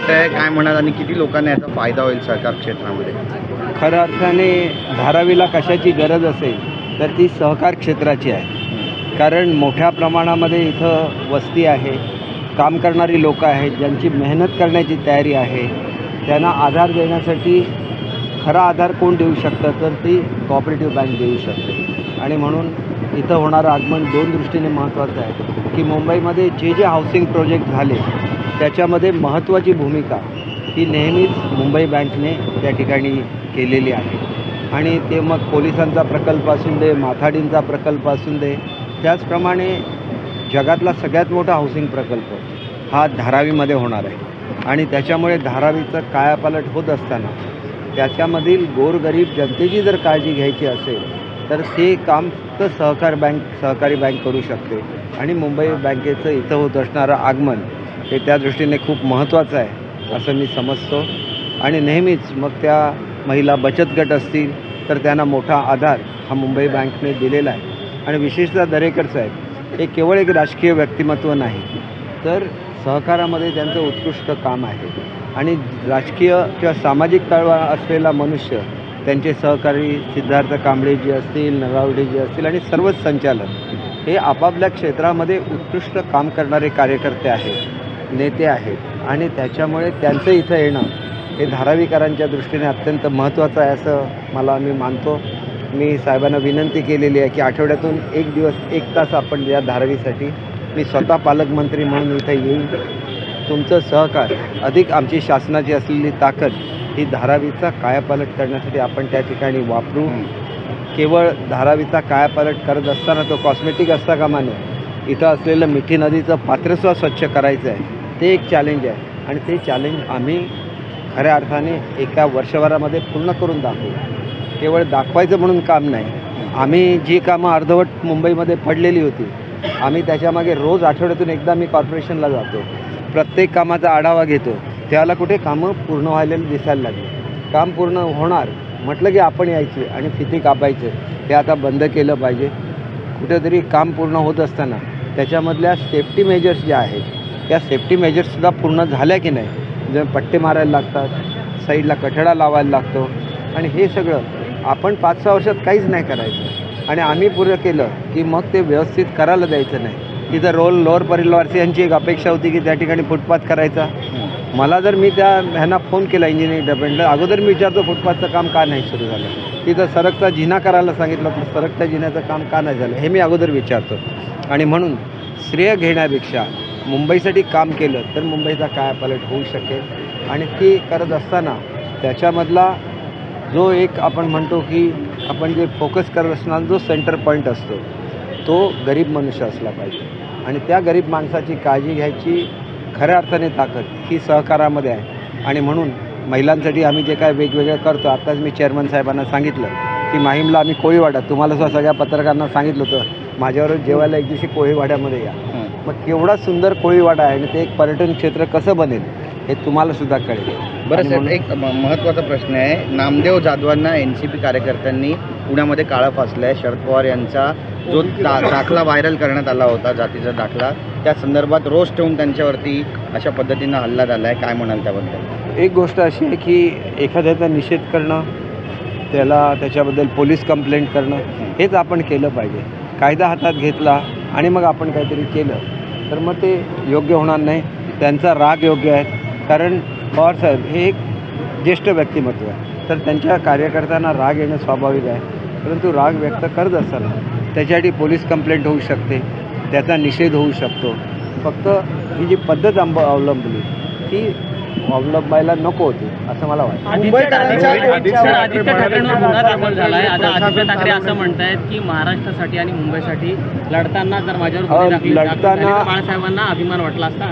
आहे, काय म्हणाल आणि किती लोकांना याचा फायदा होईल सहकार क्षेत्रामध्ये? खऱ्या अर्थाने धारावीला कशाची गरज असेल तर ती सहकार क्षेत्राची आहे. कारण मोठ्या प्रमाणामध्ये इथं वस्ती आहे, काम करणारी लोकं आहेत, ज्यांची मेहनत करण्याची तयारी आहे. त्यांना आधार देण्यासाठी खरा आधार कोण देऊ शकतं तर ती कोऑपरेटिव्ह बँक देऊ शकते. आणि म्हणून इथं होणारं आगमन दोन दृष्टीने महत्त्वाचं आहे की मुंबईमध्ये जे जे हाऊसिंग प्रोजेक्ट झाले त्याच्यामध्ये महत्त्वाची भूमिका ही नेहमीच मुंबई बँकने त्या ठिकाणी केलेली आहे. आणि ते मग पोलिसांचा प्रकल्प असून दे, माथाडींचा प्रकल्प असून दे, त्याचप्रमाणे जगातला सगळ्यात मोठा हाऊसिंग प्रकल्प हा धारावीमध्ये होणार आहे. आणि त्याच्यामुळे धारावीचं कायापालट होत असताना त्याच्यामधील गोरगरीब जनतेची जर काळजी घ्यायची असेल तर ते काम फक्त सहकारी बँक करू शकते. आणि मुंबई बँकेचं इथं होत असणारं आगमन हे त्या दृष्टीने खूप महत्त्वाचं आहे असं मी समजतो. आणि नेहमीच मग त्या महिला बचत गट असतील तर त्यांना मोठा आधार हा मुंबई बँकने दिलेला आहे. आणि विशेषतः दरेकर साहेब हे केवळ एक राजकीय व्यक्तिमत्व नाही तर सहकारामध्ये त्यांचं उत्कृष्ट काम आहे. आणि राजकीय किंवा सामाजिक तळवा असलेला मनुष्य त्यांचे सहकारी सिद्धार्थ कांबळेजी असतील, नगावडेजी असतील आणि सर्वच संचालक हे आपापल्या क्षेत्रामध्ये उत्कृष्ट काम करणारे कार्यकर्ते आहेत, नेते आहेत. आणि त्याच्यामुळे त्यांचं इथं येणं हे धारावीकरांच्या दृष्टीने अत्यंत महत्त्वाचं आहे असं मी मानतो. मी साहेबांना विनंती केलेली आहे की आठवड्यातून एक दिवस 1 तास आपण या धारावीसाठी मी स्वतः पालकमंत्री म्हणून इथं येईन. तुमचं सहकार अधिक आमची शासनाची असलेली ताकद ही धारावीचा कायापालट करण्यासाठी आपण त्या ठिकाणी वापरू. केवळ धारावीचा कायापालट करत असताना तो कॉस्मेटिक असता कामा नये. इथं असलेलं मिठी नदीचं पात्रसुद्धा स्वच्छ करायचं आहे. ते एक चॅलेंज आहे आणि ते चॅलेंज आम्ही खऱ्या अर्थाने एका वर्षभरामध्ये पूर्ण करून दाखवू. केवळ दाखवायचं म्हणून काम नाही. आम्ही जी कामं अर्धवट मुंबईमध्ये पडलेली होती आम्ही त्याच्यामागे रोज आठवड्यातून एकदा मी कॉर्पोरेशनला जातो, प्रत्येक कामाचा आढावा घेतो. त्याला कुठे कामं पूर्ण व्हायला दिसायला लागली. काम पूर्ण होणार म्हटलं की आपण यायचे आणि फिती कापायचे. हे आता बंद केलं पाहिजे. कुठेतरी काम पूर्ण होत असताना त्याच्यामधल्या सेफ्टी मेजर्स ज्या आहेत त्या सेफ्टी मेजर्ससुद्धा पूर्ण झाल्या की नाही. जे पट्टे मारायला लागतात, साईडला कठडा लावायला लागतो आणि हे सगळं आपण 5-6 वर्षात काहीच नाही करायचं. आणि आम्ही पुरं केलं की मग ते व्यवस्थित करायला द्यायचं नाही. तिथं लोअर परिवारवासियांची एक अपेक्षा होती की त्या ठिकाणी फुटपाथ करायचा. मला जर मी त्या ह्यांना फोन केला इंजिनिअरिंग डिपार्टमेंटला, अगोदर मी विचारतो फुटपाथचं काम का नाही सुरू झालं. तिथं सरकचा जिना करायला सांगितलं तर सरकच्या जिन्याचं काम का नाही झालं हे मी अगोदर विचारतो. आणि म्हणून श्रेय घेण्यापेक्षा मुंबईसाठी काम केलं तर मुंबईचा कायापालट होऊ शकेल. आणि ती करत असताना त्याच्यामधला जो एक आपण म्हणतो की आपण जे फोकस करत असणार जो सेंटर पॉईंट असतो तो गरीब मनुष्य असला पाहिजे. आणि त्या गरीब माणसाची काळजी घ्यायची खऱ्या अर्थाने ताकद ही सहकारामध्ये आहे. आणि म्हणून महिलांसाठी आम्ही जे काय वेगवेगळं करतो, आत्ताच मी चेअरमन साहेबांना सांगितलं की माहीमला आम्ही कोळीवाडा, तुम्हाला सुद्धा सगळ्या पत्रकारांना सांगितलं होतं माझ्यावर जेवायला एक दिवशी कोळीवाड्यामध्ये या. मग केवढा सुंदर कोळीवाडा आहे आणि ते एक पर्यटन क्षेत्र कसं बनेल हे तुम्हाला सुद्धा कळेल. बरं साहेब, एक महत्त्वाचा प्रश्न आहे. नामदेव जाधवांना NCP कार्यकर्त्यांनी पुण्यामध्ये काळं फासलं आहे. शरद पवार यांचा जो दाखला व्हायरल करण्यात आला होता, जातीचा दाखला, त्या संदर्भात रोष ठेवून त्यांच्यावरती अशा पद्धतीनं हल्ला झाला आहे. काय म्हणाल त्याबद्दल? एक गोष्ट अशी आहे की एखाद्याचा निषेध करणं, त्याच्याबद्दल पोलीस कंप्लेंट करणं हेच आपण केलं पाहिजे. कायदा हातात घेतला आणि मग आपण काहीतरी केलं तर मग ते योग्य होणार नाही. त्यांचा राग योग्य आहे कारण पवारसाहेब हे एक ज्येष्ठ व्यक्तिमत्व आहे तर त्यांच्या कार्यकर्त्यांना राग येणं स्वाभाविक आहे. परंतु राग व्यक्त करत असताना त्याच्यासाठी पोलीस कंप्लेंट होऊ शकते, त्याचा निषेध होऊ शकतो. फक्त ही जी पद्धत अवलंबली ती अवलंबायला नको होती असं मला वाटतं. आदित्य ठाकरेंवर गुन्हा दाखल झाला आहे. आता आदित्य ठाकरे असं म्हणतायत की महाराष्ट्रासाठी आणि मुंबईसाठी लढताना जर माझ्यावर बाळासाहेबांना अभिमान वाटला असता,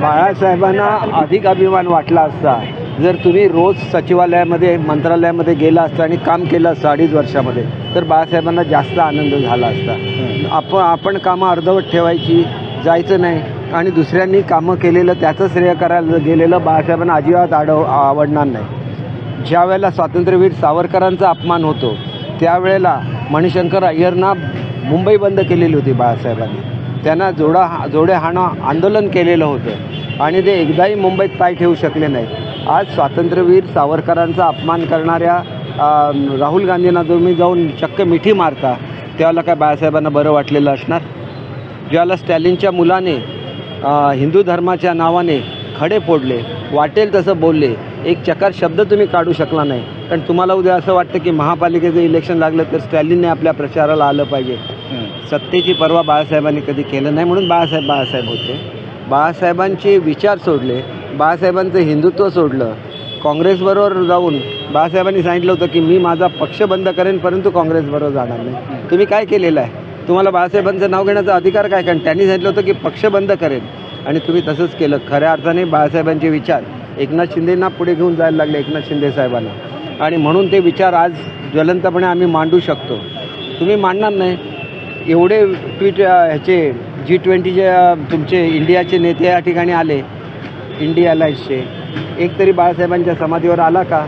बाळासाहेबांना अधिक अभिमान वाटला असता जर तुम्ही रोज सचिवालयामध्ये मंत्रालयामध्ये गेला असता आणि काम केलं असतं 2.5 वर्षामध्ये तर बाळासाहेबांना जास्त आनंद झाला असता. आपण कामं अर्धवट ठेवायची, जायचं नाही आणि दुसऱ्यांनी कामं केलेलं त्याचं श्रेय करायला गेलेलं बाळासाहेबांना अजिबात आवडणार नाही. ज्या वेळेला स्वातंत्र्यवीर सावरकरांचा अपमान होतो त्यावेळेला मणिशंकर अय्यरना मुंबई बंद केलेली होती बाळासाहेबांनी. त्यांना जोडे हाणं आंदोलन केलेलं होतं आणि ते एकदाही मुंबईत पाय ठेवू शकले नाही. आज स्वातंत्र्यवीर सावरकरांचा अपमान करणाऱ्या राहुल गांधींना तुम्ही जाऊन चक्क मिठी मारता, त्यावेळेला काय बाळासाहेबांना बरं वाटलेलं असणार? ज्यावेळेला स्टॅलिनच्या मुलाने हिंदू धर्माच्या नावाने खडे फोडले, वाटेल तसं बोलले, एक चकार शब्द तुम्ही काढू शकला नाही. कारण तुम्हाला उद्या असं वाटतं की महापालिकेचं इलेक्शन लागलं तर स्टॅलिनने आपल्या प्रचाराला आलं पाहिजे. सत्तेची पर्वा बाळासाहेबांनी कधी केलं नाही, म्हणून बाळासाहेब होते. बाळासाहेबांचे विचार सोडले, बाळासाहेबांचं हिंदुत्व सोडलं. काँग्रेसबरोबर जाऊन बाळासाहेबांनी सांगितलं होतं की मी माझा पक्ष बंद करेन परंतु काँग्रेसबरोबर जाणार नाही. तुम्ही काय केलेलं आहे? तुम्हाला बाळासाहेबांचं नाव घेण्याचा अधिकार काय? कारण त्यांनी सांगितलं होतं की पक्ष बंद करेन आणि तुम्ही तसंच केलं. खऱ्या अर्थाने बाळासाहेबांचे विचार एकनाथ शिंदेंना पुढे घेऊन जायला लागले, एकनाथ शिंदे साहेबांना, आणि म्हणून ते विचार आज ज्वलंतपणे आम्ही मांडू शकतो. तुम्ही मांडणार नाही. एवढे ट्विट ह्याचे G20चे तुमचे इंडियाचे नेते या ठिकाणी आले, इंडिया अलायन्सचे, एक तरी बाळासाहेबांच्या समाधीवर आला का?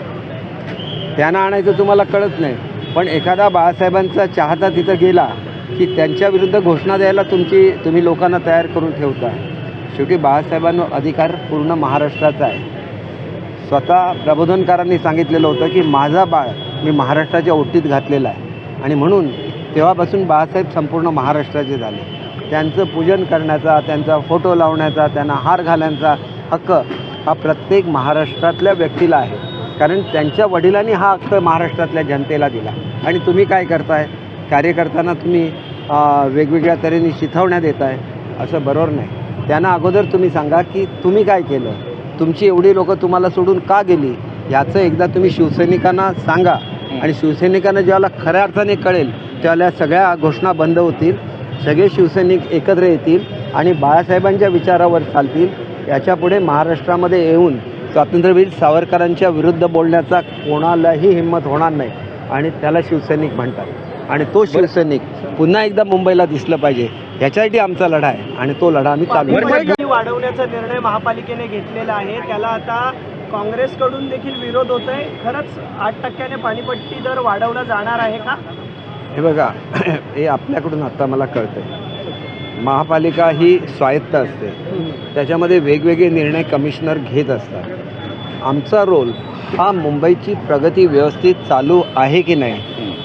त्यांना आणायचं तुम्हाला कळत नाही. पण एखादा बाळासाहेबांचा चाहता तिथं गेला की त्यांच्या विरुद्ध घोषणा द्यायला तुम्ही लोकांना तयार करून ठेवता. शेवटी बाळासाहेबांना अधिकार पूर्ण महाराष्ट्राचा आहे. स्वतः प्रबोधनकारांनी सांगितलेलं होतं की माझा बाळ मी महाराष्ट्राच्या ओटीत घातलेला आहे आणि म्हणून तेव्हापासून बाळासाहेब संपूर्ण महाराष्ट्राचे झाले. त्यांचं पूजन करण्याचा, त्यांचा फोटो लावण्याचा, त्यांना हार घालण्याचा हक्क हा प्रत्येक महाराष्ट्रातल्या व्यक्तीला आहे. कारण त्यांच्या वडिलांनी हा हक्क महाराष्ट्रातल्या जनतेला दिला. आणि तुम्ही काय करताय? कार्यकर्त्यांना तुम्ही वेगवेगळ्या तऱ्हेने चिथावण्या देताय, असं बरोबर नाही. त्यांना अगोदर तुम्ही सांगा की तुम्ही काय केलं, तुमची एवढी लोकं तुम्हाला सोडून का गेली, याचं एकदा तुम्ही शिवसैनिकांना सांगा. आणि शिवसैनिकांना ज्यावेळेला खऱ्या अर्थाने कळेल त्यावेळेला सगळ्या घोषणा बंद होतील, सगळे शिवसैनिक एकत्र येतील आणि बाळासाहेबांच्या विचारावर चालतील. याच्यापुढे महाराष्ट्रामध्ये येऊन स्वातंत्र्यवीर सावरकरांच्या विरुद्ध बोलण्याचा कोणालाही हिंमत होणार नाही आणि त्याला शिवसैनिक म्हणतात. आणि तो शिवसैनिक पुन्हा एकदा मुंबईला दिसलं पाहिजे, याच्यासाठी आमचा लढा आहे आणि तो लढा आम्ही चालू पाणी वाढवण्याचा निर्णय महापालिकेने घेतलेला आहे, त्याला आता काँग्रेसकडून देखील विरोध होत आहे. खरंच 8% पाणीपट्टी दर वाढवला जाणार आहे का? हे बघा, हे आपल्याकडून आत्ता मला कळतं आहे. महापालिका ही स्वायत्त असते, त्याच्यामध्ये वेगवेगळे निर्णय कमिशनर घेत असतात. आमचा रोल हा मुंबईची प्रगती व्यवस्थित चालू आहे की नाही,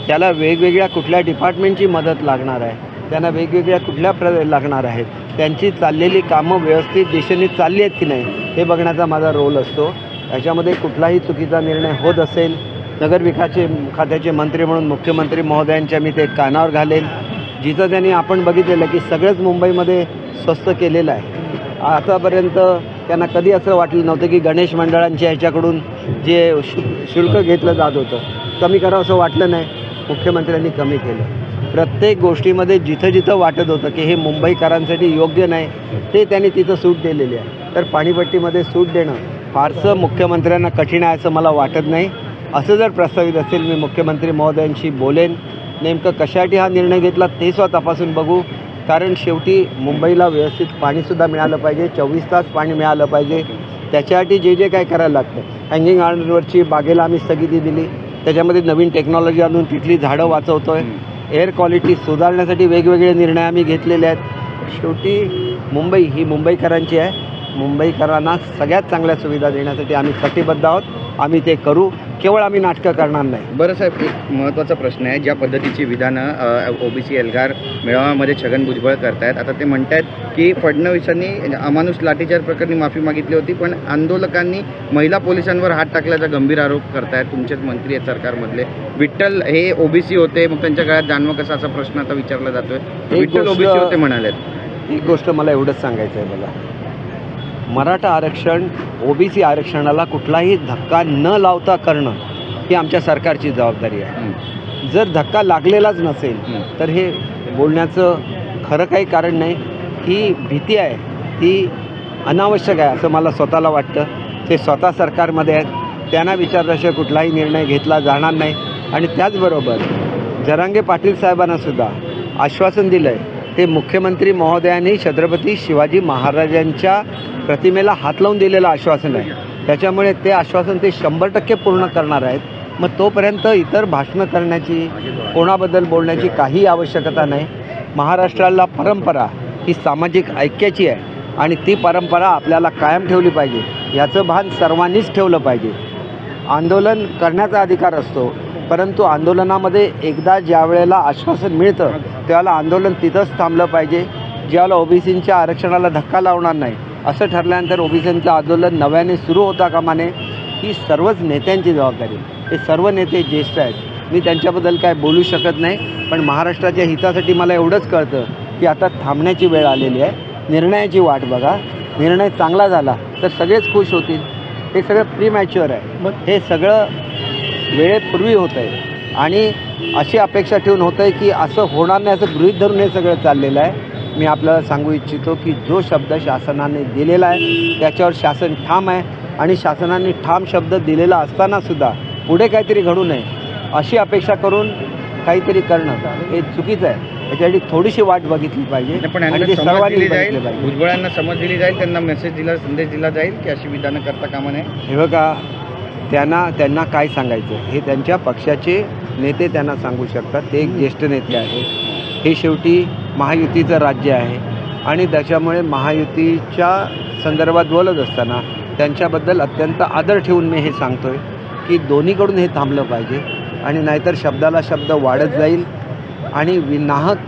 त्याला वेगवेगळ्या कुठल्या डिपार्टमेंटची मदत लागणार आहे, त्यांना वेगवेगळ्या कुठल्या लागणार आहेत, त्यांची चाललेली कामं व्यवस्थित दिशेने चालली आहेत की नाही हे बघण्याचा माझा रोल असतो. याच्यामध्ये कुठलाही चुकीचा निर्णय होत असेल, नगरविकास खात्याचे मंत्री म्हणून मुख्यमंत्री महोदयांच्या मी ते कानावर घालेन. जिथं त्यांनी आपण बघितलेलं की सगळंच मुंबईमध्ये स्वस्त केलेलं आहे. आतापर्यंत त्यांना कधी असं वाटलं नव्हतं की गणेश मंडळांच्या ह्याच्याकडून जे शुल्क घेतलं जात होतं कमी करावं असं वाटलं नाही. मुख्यमंत्र्यांनी कमी केलं. प्रत्येक गोष्टीमध्ये जिथं जिथं वाटत होतं की हे मुंबईकरांसाठी योग्य नाही ते त्यांनी तिथं सूट दिलेली आहे. तर पाणीपट्टीमध्ये सूट देणं फारसं मुख्यमंत्र्यांना कठीण आहे असं मला वाटत नाही. असं जर प्रस्तावित असेल मी मुख्यमंत्री महोदयांशी बोलेन. नेमकं कशासाठी हा निर्णय घेतला ते स्वतः तपासून बघू. कारण शेवटी मुंबईला व्यवस्थित पाणीसुद्धा मिळालं पाहिजे, 24 तास पाणी मिळालं पाहिजे. त्याच्यासाठी जे जे काय करायला लागतं, हँगिंग गार्डनवरची बागेला आम्ही स्थगिती दिली, त्याच्यामध्ये नवीन टेक्नॉलॉजी आणून तिथली झाडं वाचवतो आहे. एअर क्वालिटी सुधारण्यासाठी वेगवेगळे निर्णय आम्ही घेतलेले आहेत. शेवटी मुंबई ही मुंबईकरांची आहे. मुंबईकरांना सगळ्यात चांगल्या सुविधा देण्यासाठी आम्ही कटिबद्ध आहोत. आम्ही ते करू, केवळ आम्ही नाटकं करणार नाही. बरं साहेब, एक महत्त्वाचा प्रश्न आहे. ज्या पद्धतीची विधानं ओबीसी एल्गार मेळाव्यामध्ये छगन भुजबळ करतायत, आता ते म्हणतायत की फडणवीसांनी अमानुष लाठीचार्ज प्रकरणी माफी मागितली होती, पण आंदोलकांनी महिला पोलिसांवर हात टाकल्याचा गंभीर आरोप करतायत. तुमचेच मंत्री आहेत सरकारमधले. विठ्ठल हे ओबीसी होते, मग त्यांच्या गळ्यात जानवं कसा असा प्रश्न आता विचारला जातोय. विठ्ठल ओबीसी होते म्हणालेत. एक गोष्ट मला एवढंच सांगायचं आहे, मला मराठा आरक्षण ओबीसी आरक्षणाला कुठलाही धक्का न लावता करणं ही आमच्या सरकारची जबाबदारी आहे. जर धक्का लागलेलाच नसेल तर हे बोलण्याचं खरं काही कारण नाही. ही भीती आहे ती अनावश्यक आहे असं मला स्वतःला वाटतं. ते स्वतः सरकारमध्ये आहेत, त्यांना विचारल्याशिवाय कुठलाही निर्णय घेतला जाणार नाही. आणि त्याचबरोबर जरांगे पाटील साहेबांनासुद्धा आश्वासन दिलं आहे, ते मुख्यमंत्री महोदयांनी छत्रपती शिवाजी महाराजांच्या प्रतिमेला हात लावून दिलेलं आश्वासन आहे. त्याच्यामुळे ते आश्वासन ते 100% पूर्ण करणार आहेत. मग तोपर्यंत इतर भाषणं करण्याची, कोणाबद्दल बोलण्याची काही आवश्यकता नाही. महाराष्ट्राला परंपरा ही सामाजिक ऐक्याची आहे आणि ती परंपरा आपल्याला कायम ठेवली पाहिजे. याचं भान सर्वांनीच ठेवलं पाहिजे. आंदोलन करण्याचा अधिकार असतो, परंतु आंदोलनामध्ये एकदा ज्या वेळेला आश्वासन मिळतं त्यावेळेला आंदोलन तिथंच थांबलं पाहिजे. ज्यावेळेला ओबीसींच्या आरक्षणाला धक्का लावणार नाही असं ठरल्यानंतर ओबीसींचं आंदोलन नव्याने सुरू होता कामा नये. ही सर्वच नेत्यांची जबाबदारी. हे सर्व नेते ज्येष्ठ आहेत, मी त्यांच्याबद्दल काय बोलू शकत नाही, पण महाराष्ट्राच्या हितासाठी मला एवढंच कळतं की आता थांबण्याची वेळ आलेली आहे. निर्णयाची वाट बघा. निर्णय चांगला झाला तर सगळेच खुश होतील. हे सगळं प्रीमॅच्युअर आहे. मग हे सगळं वेळेपूर्वी होतं आहे आणि अशी अपेक्षा ठेवून होतं आहे की असं होणार नाही असं गृहीत धरून हे सगळं चाललेलं आहे. मी आपल्याला सांगू इच्छितो की जो शब्द शासनाने दिलेला आहे त्याच्यावर शासन ठाम आहे आणि शासनाने ठाम शब्द दिलेला असतानासुद्धा पुढे काहीतरी घडू नये अशी अपेक्षा करून काहीतरी करणं हे चुकीचं आहे. याच्यासाठी थोडीशी वाट बघितली पाहिजे पण आणि ते समज सर्वांनी दिली बघितलं जाईल, पाहिजे. भुजबळांना समज दिली जाईल, त्यांना मेसेज दिला, संदेश दिला जाईल की अशी विधानं करता कामा नये. हे बघा, त्यांना काय सांगायचं हे त्यांच्या पक्षाचे नेते त्यांना सांगू शकतात. ते एक ज्येष्ठ नेते आहेत. हे शेवटी महायुतीचं राज्य आहे आणि त्याच्यामुळे महायुतीच्या संदर्भात बोलत असताना त्यांच्याबद्दल अत्यंत आदर ठेवून मी हे सांगतो आहे की दोन्हीकडून हे थांबलं पाहिजे आणि नाहीतर शब्दाला शब्द वाढत जाईल आणि विनाहक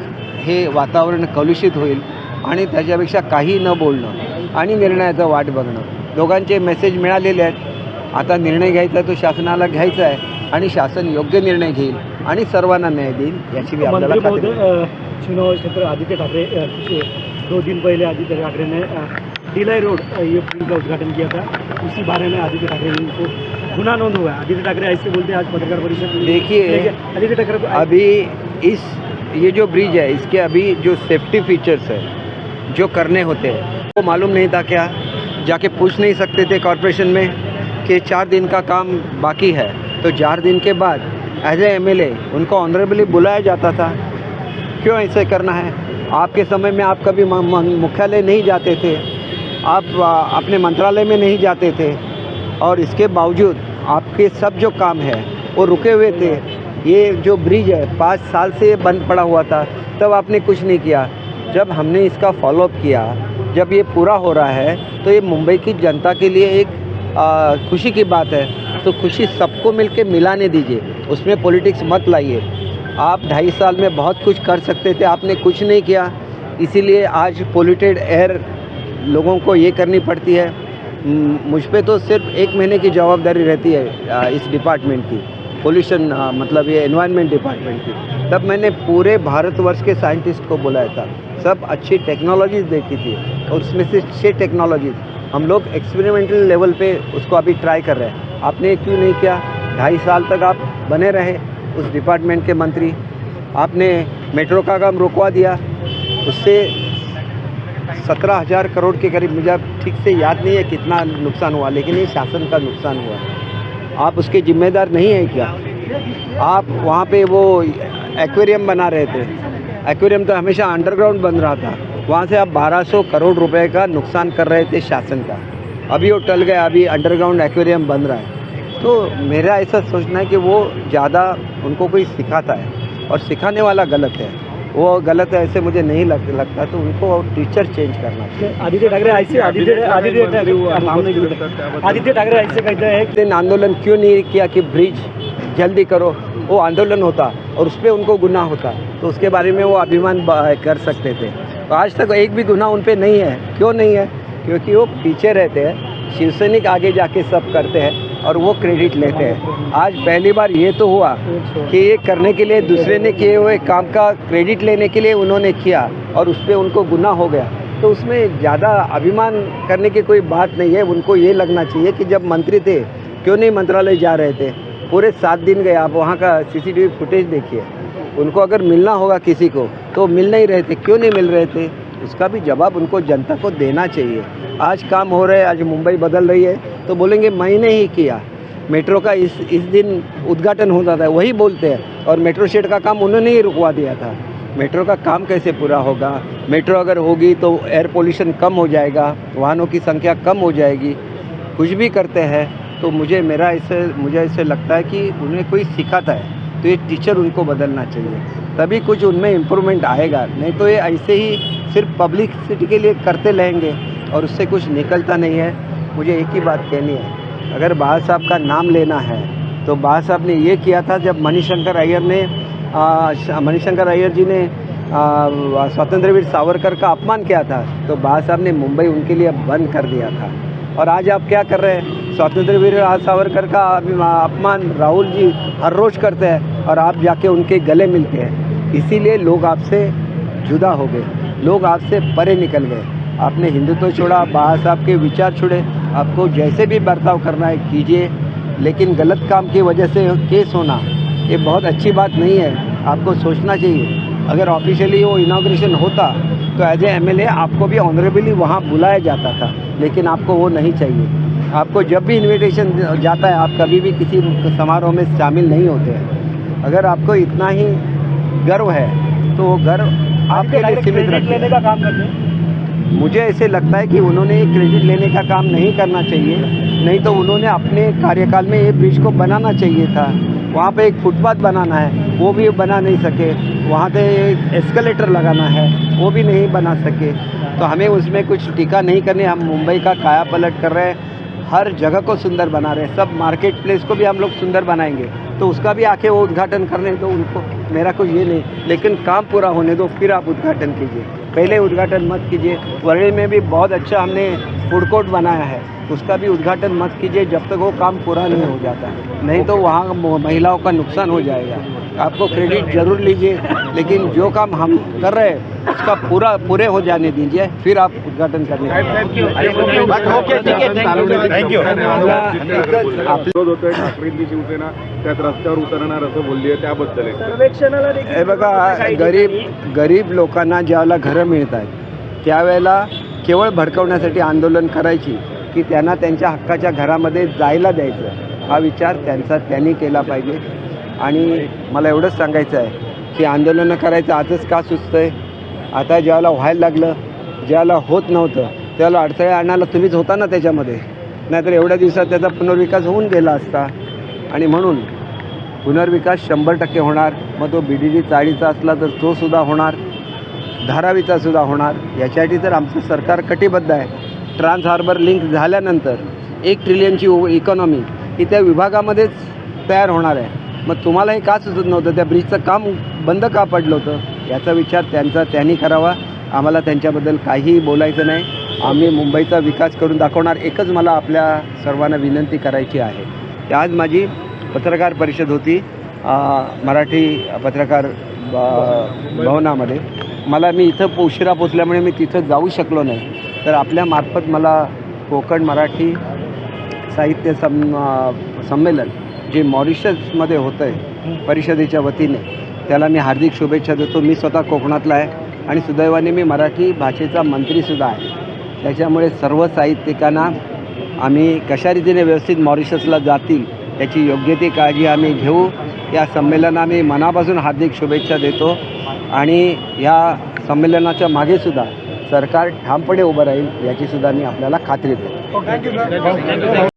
हे वातावरण कलुषित होईल आणि त्याच्यापेक्षा काही न बोलणं आणि निर्णयाचं वाट बघणं. दोघांचे मेसेज मिळालेले आहेत. आता निर्णय घ्यायचा आहे तो शासनाला घ्यायचा आहे आणि शासन योग्य निर्णय घेईल आणि सर्वांना न्याय देईल याची भी आपल्याला खात्री आहे. चुनाव क्षेत्र आदित्य ठाकरे 2 दिन पहले आदित्य ठाकरे ने ढिलाई रोड ये पुल का उद्घाटन किया था. उसी बारे में आदित्य ठाकरे ने उनको गुना नोंद हुआ है. आदित्य ठाकरे ऐसे बोलते हैं आज पत्रकार परिषद में. देखिए, आदित्य ठाकरे अभी ये जो ब्रिज है इसके अभी जो सेफ्टी फीचर्स है जो करने होते हैं वो मालूम नहीं था क्या? जाके पूछ नहीं सकते थे कॉरपोरेशन में कि 4 दिन का काम बाकी है तो 4 दिन के बाद एज ए MLA उनको ऑनरेबली बुलाया जाता था. क्यों ऐसे करना है? आपके समय में आप कभी मुख्यालय नहीं जाते थे, आप अपने मंत्रालय में नहीं जाते थे और इसके बावजूद आपके सब जो काम है वो रुके हुए थे. ये जो ब्रिज है 5 साल से बंद पड़ा हुआ था, तब आपने कुछ नहीं किया. जब हमने इसका फॉलोअप किया, जब ये पूरा हो रहा है तो ये मुंबई की जनता के लिए एक खुशी की बात है. तो खुशी सबको मिलके मिलाने दीजिए, उसमें पॉलिटिक्स मत लाइए. आप 2.5 साल में बहुत कुछ कर सकते थे, आपने कुछ नहीं किया, इसीलिए आज पोल्यूटेड एयर लोगों को ये करनी पड़ती है. मुझ पे तो सिर्फ 1 महीने की जवाबदारी रहती है इस डिपार्टमेंट की, पोल्यूशन मतलब ये एनवायरनमेंट डिपार्टमेंट की. तब मैंने पूरे भारतवर्ष के साइंटिस्ट को बुलाया था, सब अच्छी टेक्नोलॉजीज़ देखी थी और उसमें से 6 टेक्नोलॉजीज़ हम लोग एक्सपेरिमेंटल लेवल पे उसको अभी ट्राई कर रहे हैं. आपने क्यों नहीं किया? 2.5 साल तक आप बने रहे उस डिपार्टमेंट के मंत्री. आपने मेट्रो का काम रुकवा दिया, उससे 17,000 करोड़ के करीब, मुझे ठीक से याद नहीं है कितना नुकसान हुआ, लेकिन ये शासन का नुकसान हुआ. आप उसके जिम्मेदार नहीं हैं क्या? आप वहाँ पे वो एक्वेरियम बना रहे थे, एक्वेरियम तो हमेशा अंडरग्राउंड बन रहा था, वहाँ से आप 1200 करोड़ रुपए का नुकसान कर रहे थे शासन का. अभी वो टल गया, अभी अंडरग्राउंड एक्वेरियम बन रहा है. तो मेरा ऐसा सोचना है कि वो ज़्यादा उनको कोई सिखाता है और सिखाने वाला गलत है, वो गलत है ऐसे मुझे नहीं लगता. तो उनको टीचर चेंज करना चाहिए. आदित्य ठाकरे ऐसे कहते हैं दिन आंदोलन क्यों नहीं किया कि ब्रिज जल्दी करो? वो आंदोलन होता और उस पर उनको गुनाह होता तो उसके बारे में वो अभिमान कर सकते थे. तो आज तक एक भी गुनाह उन पर नहीं है. क्यों नहीं है? क्योंकि वो पीछे रहते हैं, शिवसैनिक आगे जाके सब करते हैं और वो क्रेडिट लेते हैं. आज पहली बार ये तो हुआ कि ये करने के लिए दूसरे ने किए हुए काम का क्रेडिट लेने के लिए उन्होंने किया और उस पर उनको गुनाह हो गया. तो उसमें ज़्यादा अभिमान करने की कोई बात नहीं है. उनको ये लगना चाहिए कि जब मंत्री थे क्यों नहीं मंत्रालय जा रहे थे? पूरे 7 दिन गए. आप वहाँ का CCTV फुटेज देखिए. उनको अगर मिलना होगा किसी को तो मिल नहीं रहे थे. क्यों नहीं मिल रहे थे? उसका भी जवाब उनको जनता को देना चाहिए. आज काम हो रहा है, आज मुंबई बदल रही है तो बोलेंगे मैंने ही किया. मेट्रो का इस दिन उद्घाटन होता था, वही बोलते हैं, और मेट्रो शेड का काम उन्होंने ही रुकवा दिया था. मेट्रो का काम कैसे पूरा होगा? मेट्रो अगर होगी तो एयर पोल्यूशन कम हो जाएगा, वाहनों की संख्या कम हो जाएगी. कुछ भी करते हैं तो मुझे ऐसे लगता है कि उन्हें कोई सिखाता है तो ये टीचर उनको बदलना चाहिए. तभी कुछ उनमें इम्प्रूवमेंट आएगा, नहीं तो ये ऐसे ही सिर्फ पब्लिसिटी के लिए करते रहेंगे और उससे कुछ निकलता नहीं है। मुझे एक ही बात कहनी है, अगर बाला साहब का नाम लेना है तो बाला साहब ने ये किया था जब मणिशंकर अय्यर जी ने स्वतंत्रवीर सावरकर का अपमान किया था, तो बाला साहब ने मुंबई उनके लिए बंद कर दिया था। और आज आप क्या कर रहे हैं, स्वतंत्रवीर सावरकर का अपमान राहुल जी हर रोज़ करते हैं और आप जाके उनके गले मिलते हैं। इसीलिए लोग आपसे जुदा हो गए, लोग आपसे परे निकल गए। आपने हिंदुत्व छोड़ा, बाला साहब के विचार छोड़े। आपको जैसे भी बर्ताव करना है कीजिए, लेकिन गलत काम की वजह से केस होना ये बहुत अच्छी बात नहीं है। आपको सोचना चाहिए, अगर ऑफिशियली वो इनॉग्रेशन होता तो एज ए MLA आपको भी ऑनरेबली वहाँ बुलाया जाता था, लेकिन आपको वो नहीं चाहिए। आपको जब भी इनविटेशन जाता है आप कभी भी किसी समारोह में शामिल नहीं होते हैं। अगर आपको इतना ही गर्व है तो वो गर्व आपके लिए सीमित लेने का काम करते हैं। मुझे ऐसे लगता है कि उन्होंने क्रेडिट लेने का काम नहीं करना चाहिए, नहीं तो उन्होंने अपने कार्यकाल में ये ब्रिज को बनाना चाहिए था। वहाँ पे एक फुटपाथ बनाना है, वो भी बना नहीं सके। वहाँ पे एक एस्केलेटर लगाना है, वो भी नहीं बना सके। तो हमें उसमें कुछ टीका नहीं करनी। हम मुंबई का काया पलट कर रहे हैं, हर जगह को सुंदर बना रहे हैं। सब मार्केट प्लेस को भी हम लोग सुंदर बनाएंगे, तो उसका भी आके वो उद्घाटन करने दो उनको, मेरा कुछ ये नहीं, लेकिन काम पूरा होने दो फिर आप उद्घाटन कीजिए, पहले उद्घाटन मत कीजिए। वर्ली में भी बहुत अच्छा हमने फूड कोर्ट बनाया है, उसका भी उद्घाटन मत कीजिए जब तक वो काम पूरा नहीं हो जाता, नहीं तो वहाँ महिलाओं का नुकसान हो जाएगा। आपको क्रेडिट जरूर लीजिए, लेकिन जो काम हम कर रहे हैं उसका पूरे हो जाने दीजिए, फिर आप उद्घाटन करने ठाकरेंची शिवसेना त्यात रस्त्यावर उतरणार असं बोलली आहे, त्याबद्दल आहे. सर्वेक्षणाला देखील हे बघा, गरीब लोकांना ज्यावेळेला घरं मिळत आहेत त्यावेळेला केवळ भडकवण्यासाठी आंदोलन करायची की त्यांना त्यांच्या हक्काच्या घरामध्ये जायला द्यायचं, हा विचार त्यांनी केला पाहिजे. आणि मला एवढंच सांगायचं आहे की आंदोलनं करायचं आजच का सुचतं आहे. आता ज्यावेळेला व्हायला लागलं, ज्यावेळेला होत नव्हतं त्यावेळेला अडथळे आणायला तुम्हीच होता ना त्याच्यामध्ये, नाहीतर एवढ्या दिवसात त्याचा पुनर्विकास होऊन गेला असता. आणि म्हणून पुनर्विकास 100% होणार. मग तो BDD चाळीचा असला तर तो सुद्धा होणार, धारावीचा सुद्धा होणार. याच्यासाठी तर आमचं सरकार कटिबद्ध आहे. ट्रान्स हार्बर लिंक झाल्यानंतर 1 ट्रिलियनची इकॉनॉमी ही त्या विभागामध्येच तयार होणार आहे. मग तुम्हाला हे का सुचत नव्हतं, त्या ब्रिजचं काम बंद का पडलं होतं, याचा विचार त्यांनी करावा. आम्हाला त्यांच्याबद्दल काहीही बोलायचं नाही. आम्ही मुंबईचा विकास करून दाखवणार. एकच मला आपल्या सर्वांना विनंती करायची आहे की आज माझी पत्रकार परिषद होती मराठी पत्रकार भवनामध्ये. मी इथं उशिरा पोचल्यामुळे मी तिथं जाऊ शकलो नाही, तर आपल्यामार्फत मला कोकण मराठी साहित्य संमेलन जे मॉरिशसमध्ये होतं आहे परिषदेच्या वतीने, त्याला मी हार्दिक शुभेच्छा देतो. मी स्वतः कोकणातला आहे आणि सुदैवाने मी मराठी भाषेचा मंत्रीसुद्धा आहे. त्याच्यामुळे सर्व साहित्यिकांना आम्ही कशा रीतीने व्यवस्थित मॉरिशसला जातील याची योग्य ती काळजी आम्ही घेऊ. या संमेलनाला मी मनापासून हार्दिक शुभेच्छा देतो आणि या संमेलनाच्या मागेसुद्धा सरकार ठामपणे उभं राहील याचीसुद्धा मी आपल्याला खात्री देतो.